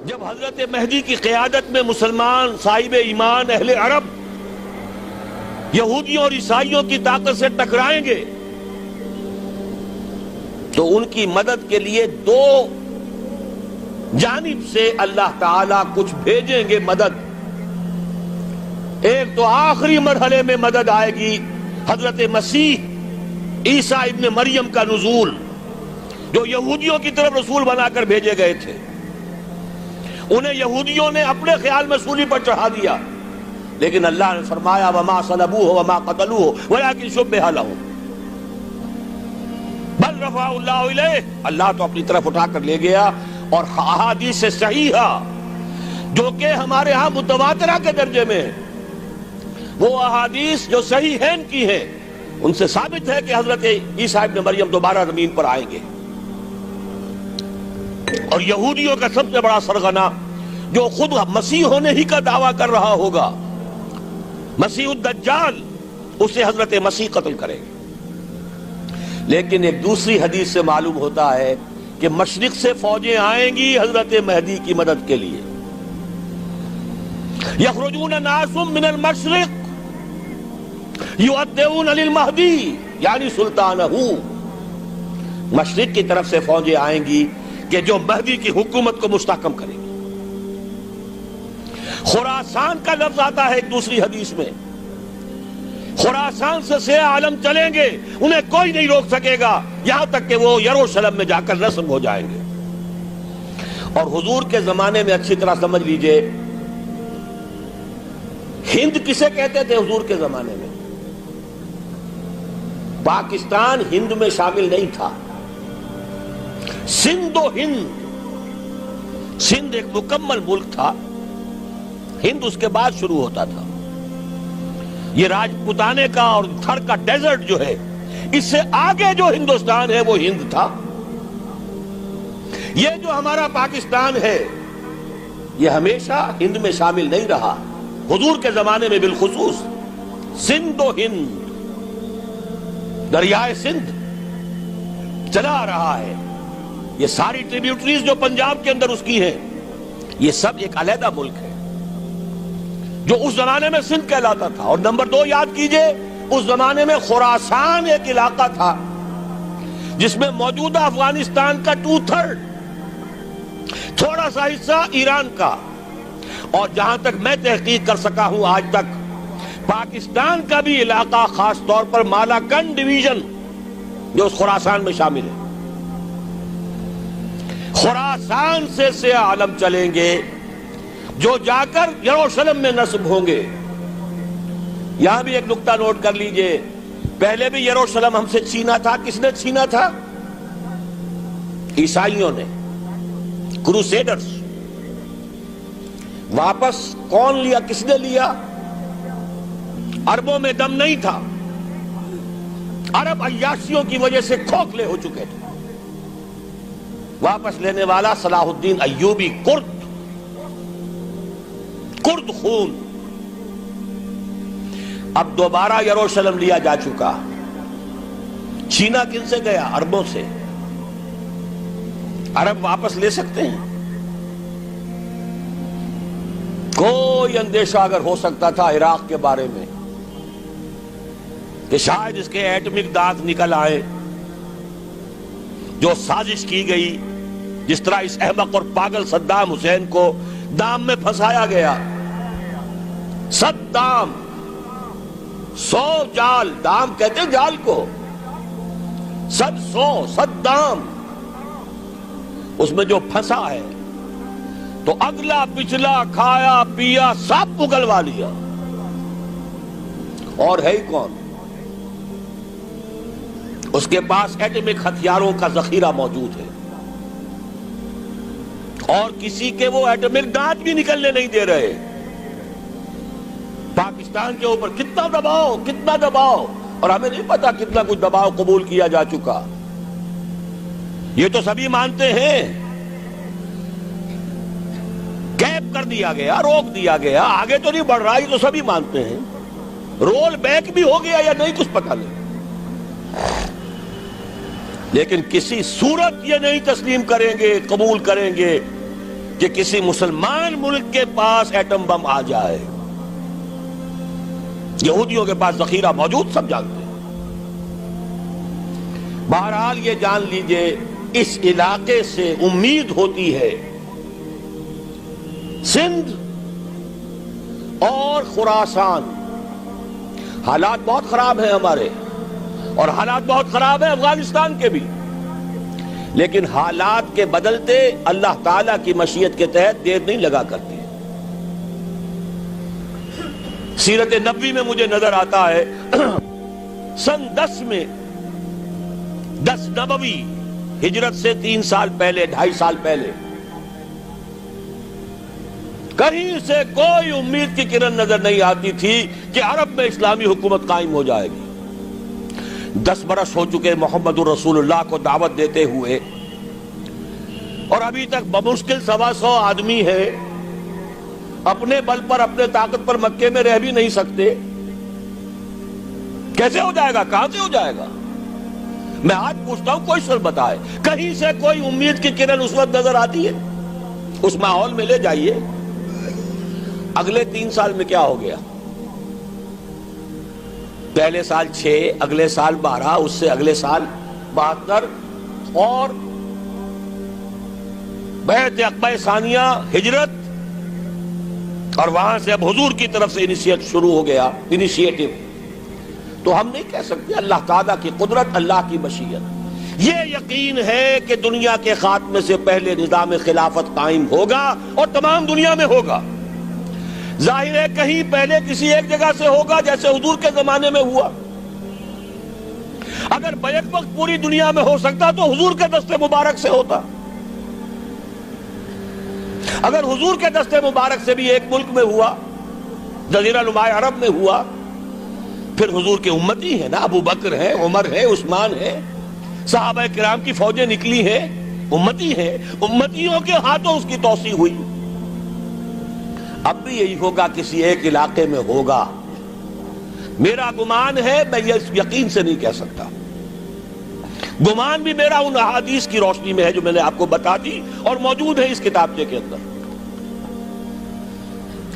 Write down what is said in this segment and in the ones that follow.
جب حضرت مہدی کی قیادت میں مسلمان صاحب ایمان اہل عرب یہودیوں اور عیسائیوں کی طاقت سے ٹکرائیں گے تو ان کی مدد کے لیے دو جانب سے اللہ تعالیٰ کچھ بھیجیں گے مدد. ایک تو آخری مرحلے میں مدد آئے گی حضرت مسیح عیسیٰ ابن مریم کا نزول، جو یہودیوں کی طرف رسول بنا کر بھیجے گئے تھے. انہیں یہودیوں نے اپنے خیال میں سولی پر چڑھا دیا، لیکن اللہ نے فرمایا وما صلبوہ وما قتلوہ ولکن شبہ لہم بل رفعہ اللہ الیہ. اللہ تو اپنی طرف اٹھا کر لے گیا. اور احادیث صحیحہ جو کہ ہمارے ہاں متواترہ کے درجے میں، وہ احادیث جو صحیحین کی ہیں، ان سے ثابت ہے کہ حضرت عیسیٰ ابن مریم دوبارہ زمین پر آئیں گے. اور یہودیوں کا سب سے بڑا سرغنہ جو خود مسیح ہونے ہی کا دعویٰ کر رہا ہوگا، مسیح الدجال، اسے حضرت مسیح قتل کریں گے. لیکن ایک دوسری حدیث سے معلوم ہوتا ہے کہ مشرق سے فوجیں آئیں گی حضرت مہدی کی مدد کے لیے. یخرجون ناس من المشرق یؤدون للمہدی یعنی سلطانہ. مشرق کی طرف سے فوجیں آئیں گی کہ جو مہدی کی حکومت کو مستحکم کریں گی. خراسان کا لفظ آتا ہے ایک دوسری حدیث میں. خراسان سے سیاہ عالم چلیں گے، انہیں کوئی نہیں روک سکے گا یہاں تک کہ وہ یروشلم میں جا کر نصب ہو جائیں گے. اور حضور کے زمانے میں اچھی طرح سمجھ لیجئے، ہند کسے کہتے تھے حضور کے زمانے میں؟ پاکستان ہند میں شامل نہیں تھا. سندھ و ہند، سندھ ایک مکمل ملک تھا، ہند اس کے بعد شروع ہوتا تھا. یہ راجپوتانے کا اور تھر کا ڈیزرٹ جو ہے، اس سے آگے جو ہندوستان ہے وہ ہند تھا. یہ جو ہمارا پاکستان ہے یہ ہمیشہ ہند میں شامل نہیں رہا. حضور کے زمانے میں بالخصوص سندھ و ہند، دریائے سندھ چلا آ رہا ہے. یہ ساری ٹریبیوٹریز جو پنجاب کے اندر اس کی ہیں، یہ سب ایک علیحدہ ملک ہے جو اس زمانے میں سندھ کہلاتا تھا. اور نمبر 2 یاد کیجئے، اس زمانے میں خراسان ایک علاقہ تھا جس میں موجودہ افغانستان کا 2/3، تھوڑا سا حصہ ایران کا، اور جہاں تک میں تحقیق کر سکا ہوں آج تک پاکستان کا بھی علاقہ، خاص طور پر مالاکنڈ ڈویژن جو اس خراسان میں شامل ہے. خراسان سے سیاہ عالم چلیں گے جو جا کر یروشلم میں نصب ہوں گے. یہاں بھی ایک نقطہ نوٹ کر لیجئے، پہلے بھی یروشلم ہم سے چھینا تھا. کس نے چھینا تھا؟ عیسائیوں نے، کروسیڈرز. واپس کون لیا؟ کس نے لیا؟ عربوں میں دم نہیں تھا، عرب عیاشیوں کی وجہ سے کھوکھلے ہو چکے تھے. واپس لینے والا صلاح الدین ایوبی، کرد خون. اب دوبارہ یروشلم لیا جا چکا. چھینا کن سے گیا؟ عربوں سے. عرب واپس لے سکتے ہیں؟ کوئی اندیشہ اگر ہو سکتا تھا عراق کے بارے میں کہ شاید اس کے ایٹمک دانت نکل آئے، جو سازش کی گئی، جس طرح اس احمق اور پاگل صدام حسین کو دام میں پھنسایا گیا. صدام 100 جال، دام کہتے ہیں جال کو، صدام اس میں جو پھنسا ہے تو اگلا پچھلا کھایا پیا سب اگلوا لیا. اور ہے ہی کون؟ اس کے پاس ایٹمک ہتھیاروں کا ذخیرہ موجود ہے، اور کسی کے وہ ایٹمک دانت بھی نکلنے نہیں دے رہے. پاکستان کے اوپر کتنا دباؤ، اور ہمیں نہیں پتا کتنا کچھ دباؤ قبول کیا جا چکا. یہ تو سبھی مانتے ہیں. کیپ کر دیا گیا، روک دیا گیا، آگے تو نہیں بڑھ رہا، یہ تو سبھی مانتے ہیں. رول بیک بھی ہو گیا یا نہیں کچھ پتہ نہیں. لیکن کسی صورت یہ نہیں تسلیم کریں گے، قبول کریں گے کہ کسی مسلمان ملک کے پاس ایٹم بم آ جائے. یہودیوں کے پاس ذخیرہ موجود، سب جانتے ہیں. بہرحال یہ جان لیجئے اس علاقے سے امید ہوتی ہے سندھ اور خراسان. حالات بہت خراب ہیں ہمارے، اور حالات بہت خراب ہیں افغانستان کے بھی، لیکن حالات کے بدلتے اللہ تعالیٰ کی مشیت کے تحت دیر نہیں لگا کرتی. سیرت نبوی میں مجھے نظر آتا ہے سن 10 میں، 10 نبوی، ہجرت سے 3 سال پہلے، 2.5 سال پہلے، کہیں سے کوئی امید کی کرن نظر نہیں آتی تھی کہ عرب میں اسلامی حکومت قائم ہو جائے گی. 10 برس ہو چکے محمد الرسول اللہ کو دعوت دیتے ہوئے، اور ابھی تک بمشکل 125 آدمی ہے. اپنے بل پر، اپنے طاقت پر مکے میں رہ بھی نہیں سکتے. کیسے ہو جائے گا؟ کہاں سے ہو جائے گا؟ میں آج پوچھتا ہوں، کوئی سر بتائے، کہیں سے کوئی امید کی کرن اس وقت نظر آتی ہے؟ اس ماحول میں لے جائیے. اگلے 3 سال میں کیا ہو گیا؟ پہلے سال 6، اگلے سال 12، اس سے اگلے سال 72، اور بیعت عقبہ ثانیہ، ہجرت، اور وہاں سے اب حضور کی طرف سے انیشیٹ شروع ہو گیا، انیشیٹو. تو ہم نہیں کہہ سکتے اللہ تعالیٰ کی قدرت، اللہ کی مشیت. یہ یقین ہے کہ دنیا کے خاتمے سے پہلے نظام خلافت قائم ہوگا، اور تمام دنیا میں ہوگا. ظاہر ہے کہیں پہلے کسی ایک جگہ سے ہوگا، جیسے حضور کے زمانے میں ہوا. اگر بیک وقت پوری دنیا میں ہو سکتا تو حضور کے دست مبارک سے ہوتا. اگر حضور کے دست مبارک سے بھی ایک ملک میں ہوا، جزیرہ نما عرب میں ہوا، پھر حضور کے امتی ہیں نا، ابو بکر ہیں، عمر ہے، عثمان ہے، صحابہ کرام کی فوجیں نکلی ہیں، امتی ہیں. امتیوں کے ہاتھوں اس کی توسیع ہوئی. اب بھی یہی ہوگا، کسی ایک علاقے میں ہوگا. میرا گمان ہے، میں یہ یقین سے نہیں کہہ سکتا. گمان بھی میرا ان احادیث کی روشنی میں ہے جو میں نے آپ کو بتا دی اور موجود ہے اس کتابچے کے اندر.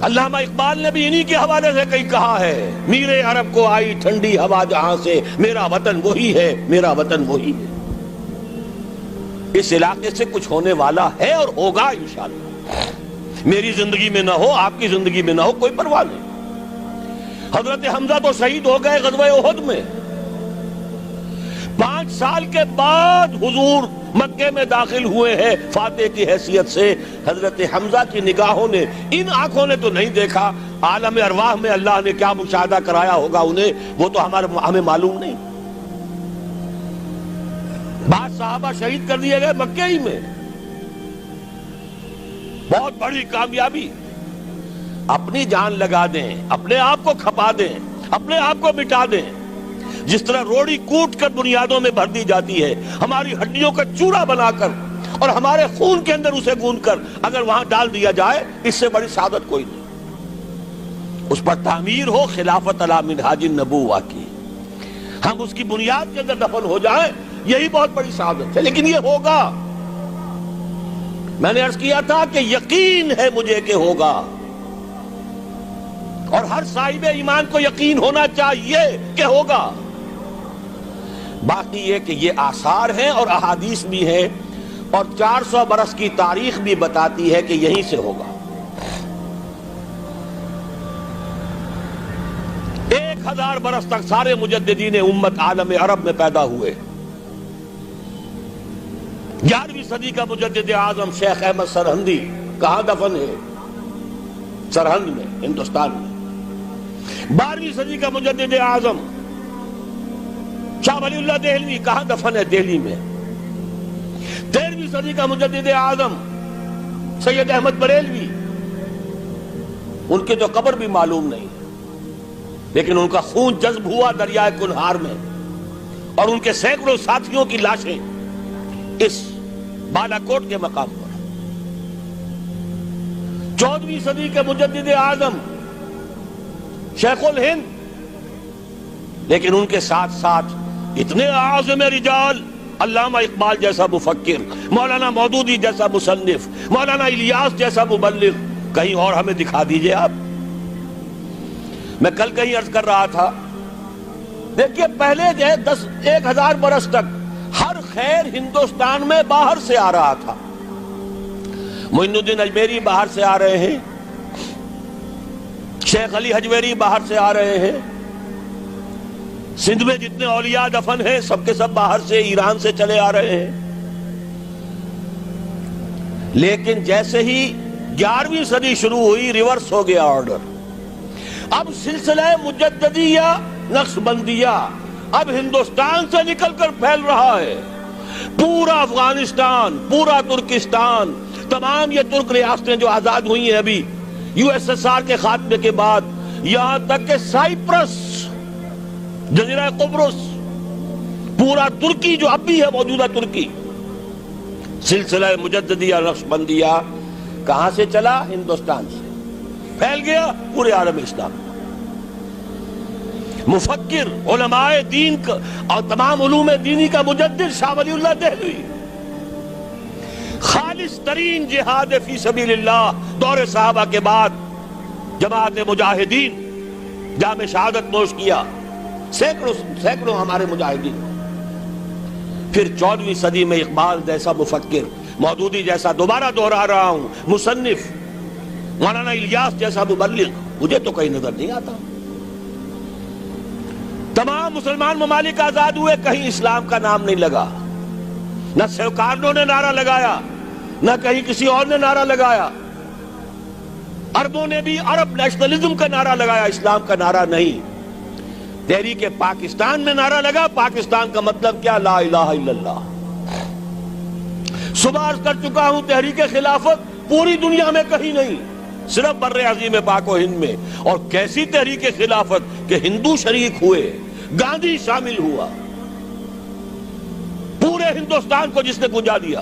علامہ اقبال نے بھی انہی کے حوالے سے کئی کہا ہے، میرے عرب کو آئی ٹھنڈی ہوا جہاں سے، میرا وطن وہی ہے، میرا وطن وہی ہے. اس علاقے سے کچھ ہونے والا ہے اور ہوگا انشاءاللہ. میری زندگی میں نہ ہو، آپ کی زندگی میں نہ ہو، کوئی پرواہ نہیں. حضرت حمزہ تو شہید ہو گئے غزوہ احد میں. 5 سال کے بعد حضور مکے میں داخل ہوئے ہیں فاتح کی حیثیت سے. حضرت حمزہ کی نگاہوں نے، ان آنکھوں نے تو نہیں دیکھا، عالم ارواح میں اللہ نے کیا مشاہدہ کرایا ہوگا انہیں، وہ تو ہمیں معلوم نہیں. بعض صحابہ شہید کر دیے گئے مکے ہی میں. بہت بڑی کامیابی. اپنی جان لگا دیں، اپنے آپ کو کھپا دیں، اپنے آپ کو مٹا دیں. جس طرح روڑی کوٹ کر بنیادوں میں بھر دی جاتی ہے، ہماری ہڈیوں کا چورا بنا کر اور ہمارے خون کے اندر اسے گوندھ کر اگر وہاں ڈال دیا جائے، اس سے بڑی سعادت کوئی نہیں. اس پر تعمیر ہو خلافت علی منہاج النبوہ کی، ہم اس کی بنیاد کے اندر دفن ہو جائیں، یہی بہت بڑی سعادت ہے. لیکن یہ ہوگا. میں نے عرض کیا تھا کہ یقین ہے مجھے کہ ہوگا، اور ہر صاحب ایمان کو یقین ہونا چاہیے کہ ہوگا. باقی یہ کہ یہ آثار ہیں اور احادیث بھی ہیں، اور 400 برس کی تاریخ بھی بتاتی ہے کہ یہیں سے ہوگا. 1000 برس تک سارے مجددین امت عالم عرب میں پیدا ہوئے. 11ویں صدی کا مجدد اعظم شیخ احمد سرہندی کہاں دفن ہے؟ سرہند میں، ہندوستان میں. 12ویں صدی کا مجدد اعظم شاہ ولی اللہ دہلوی کہاں دفن ہے؟ دہلی میں. 13ویں صدی کا مجدد اعظم سید احمد بریلوی، ان کی تو قبر بھی معلوم نہیں، لیکن ان کا خون جذب ہوا دریائے کنہار میں، اور ان کے سینکڑوں ساتھیوں کی لاشیں اس بالا کوٹ کے مقام پر. 14ویں صدی کے مجدد اعظم شیخ الہند، لیکن ان کے ساتھ ساتھ اتنے اعظم رجال علامہ اقبال جیسا مفکر، مولانا مودودی جیسا مصنف، مولانا الیاس جیسا مبلغ کہیں اور ہمیں دکھا دیجئے آپ۔ میں کل کہیں عرض کر رہا تھا، دیکھیے پہلے جو ہے 1000 برس تک ہر خیر ہندوستان میں باہر سے آ رہا تھا۔ معین الدین اجمیری باہر سے آ رہے ہیں، شیخ علی حجویری باہر سے آ رہے ہیں، سندھ میں جتنے اولیاء دفن ہیں سب کے سب باہر سے، ایران سے چلے آ رہے ہیں۔ لیکن جیسے ہی 11ویں صدی شروع ہوئی، ریورس ہو گیا آرڈر۔ اب سلسلہ مجددیہ نقشبندیہ اب ہندوستان سے نکل کر پھیل رہا ہے۔ پورا افغانستان، پورا ترکستان، تمام یہ ترک ریاستیں جو آزاد ہوئی ہیں ابھی USSR کے خاتمے کے بعد، یہاں تک کہ سائپرس، جزیرہ قبرص، پورا ترکی جو اب بھی ہے موجودہ ترکی، سلسلہ مجددیہ نقشبندیہ کہاں سے چلا؟ ہندوستان سے پھیل گیا پورے عالم اسلام۔ مفکر، علماء دین اور تمام علوم دینی کا مجدد شاہ ولی اللہ دہلوی، خالص ترین جہاد فی سبیل اللہ دور صحابہ کے بعد جماعت مجاہدین جام شہادت نوش کیا، سینکڑوں ہمارے مجاہدین۔ پھر 14ویں صدی میں اقبال جیسا مفکر، مودودی جیسا، دوبارہ دوہرا رہا ہوں، مصنف، مولانا الیاس جیسا مبلغ مجھے تو کہیں نظر نہیں آتا۔ تمام مسلمان ممالک آزاد ہوئے، کہیں اسلام کا نام نہیں لگا، نہ سیوکارنوں نے نعرہ لگایا، نہ کہیں کسی اور نے نعرہ لگایا۔ عربوں نے بھی عرب نیشنلزم کا نعرہ لگایا، اسلام کا نعرہ نہیں۔ تحریک پاکستان میں نعرہ لگا، پاکستان کا مطلب کیا؟ لا الہ الا اللہ۔ صبح عرض کر چکا ہوں، تحریک خلافت پوری دنیا میں کہیں نہیں، صرف بر عظیم پاک و ہند میں۔ اور کیسی تحریک خلافت کہ ہندو شریک ہوئے، گاندھی شامل ہوا، پورے ہندوستان کو جس نے گنجا دیا۔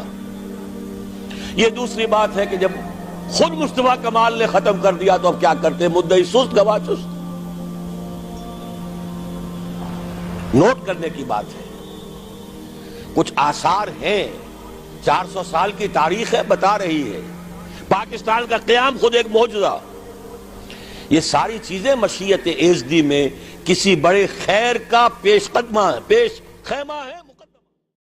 یہ دوسری بات ہے کہ جب خود مصطفیٰ کمال نے ختم کر دیا تو اب کیا کرتے؟ مدعی سست گواہ چست۔ نوٹ کرنے کی بات ہے، کچھ آثار ہیں، 400 سال کی تاریخ ہے، بتا رہی ہے پاکستان کا قیام خود ایک معجزہ۔ یہ ساری چیزیں مشیت ایزدی میں کسی بڑے خیر کا پیش خیمہ ہے۔